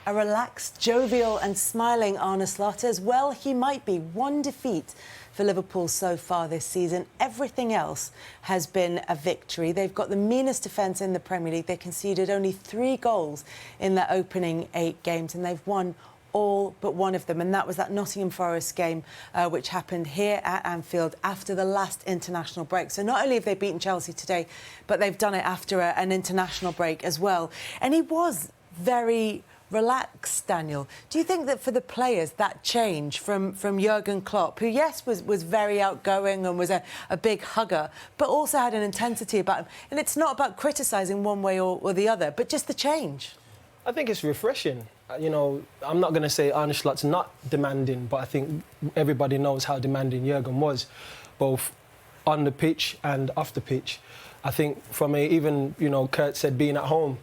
A relaxed, jovial and smiling Arne Slot as well. He might be. One defeat for Liverpool so far this season. Everything else has been a victory. They've got the meanest defence in the Premier League. They conceded only 3 goals in their opening 8 games, and they've won all but one of them, and that was that Nottingham Forest game which happened here at Anfield after the last international break. So not only have they beaten Chelsea today, but they've done it after an international break as well. And he was very relaxed, Daniel. Do you think that for the players, that change from Jurgen Klopp, who, yes, was very outgoing and was a big hugger, but also had an intensity about him, and it's not about criticising one way or the other, but just the change? I think it's refreshing. You know, I'm not going to say Arne Slot's not demanding, but I think everybody knows how demanding Jurgen was, both on the pitch and off the pitch. I think from even, you know, Kurt said being at home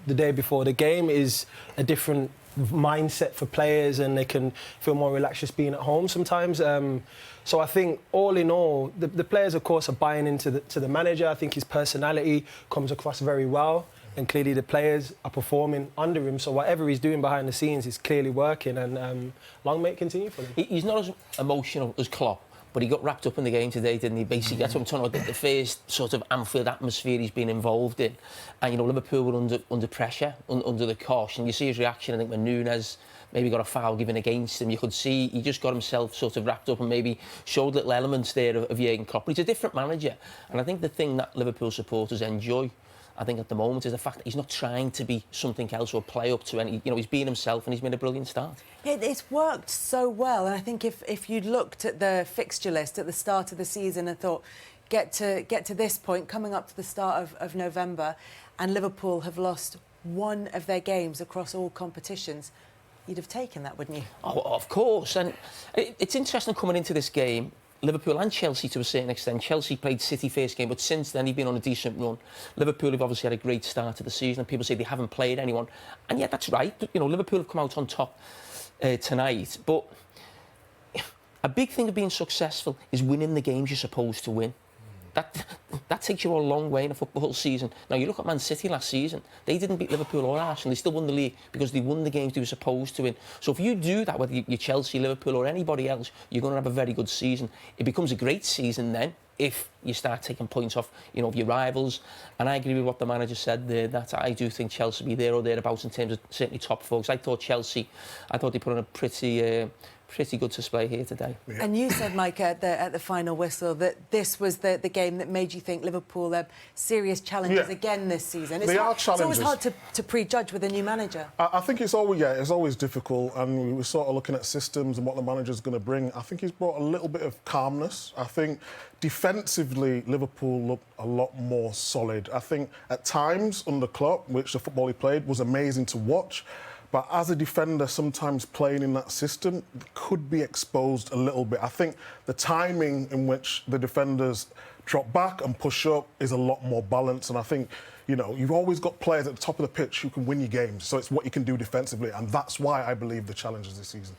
the day before the game is a different mindset for players, and they can feel more relaxed just being at home sometimes. So I think, all in all, the players, of course, are buying into the manager. I think his personality comes across very well. And clearly the players are performing under him, so whatever he's doing behind the scenes is clearly working, and long may it continue for him. He's not as emotional as Klopp, but he got wrapped up in the game today, didn't he? Basically, that's what I'm talking about, the first sort of Anfield atmosphere he's been involved in. And, you know, Liverpool were under pressure, under the cosh, and you see his reaction, I think, when Nunes maybe got a foul given against him, you could see he just got himself sort of wrapped up and maybe showed little elements there of Jurgen Klopp. But he's a different manager, and I think the thing that Liverpool supporters enjoy, I think, at the moment, is the fact that he's not trying to be something else or play up to any. You know, he's being himself, and he's made a brilliant start. It's worked so well, and I think if you'd looked at the fixture list at the start of the season and thought, get to this point, coming up to the start of November, and Liverpool have lost one of their games across all competitions, you'd have taken that, wouldn't you? Oh, of course. And it's interesting coming into this game. Liverpool and Chelsea to a certain extent. Chelsea played City first game, but since then he's been on a decent run. Liverpool have obviously had a great start to the season, and people say they haven't played anyone. And yeah, that's right. You know, Liverpool have come out on top tonight. But a big thing of being successful is winning the games you're supposed to win. That takes you a long way in a football season. Now, you look at Man City last season, they didn't beat Liverpool or Arsenal. They still won the league because they won the games they were supposed to win. So if you do that, whether you're Chelsea, Liverpool or anybody else, you're going to have a very good season. It becomes a great season then if you start taking points off, you know, of your rivals. And I agree with what the manager said there, that I do think Chelsea will be there or thereabouts in terms of certainly top 4. Because I thought they put on a pretty good display here today. Yeah. And you said, Micah, at the final whistle, that this was the game that made you think Liverpool have serious challenges again this season. They are challenges. It's always hard to prejudge with a new manager. I think it's always difficult, and we were sort of looking at systems and what the manager's going to bring. I think he's brought a little bit of calmness. I think defensively, Liverpool looked a lot more solid. I think at times under Klopp, which the football he played was amazing to watch. But as a defender, sometimes playing in that system could be exposed a little bit. I think the timing in which the defenders drop back and push up is a lot more balanced. And I think, you know, you've always got players at the top of the pitch who can win you games. So it's what you can do defensively. And that's why I believe the challenges this season.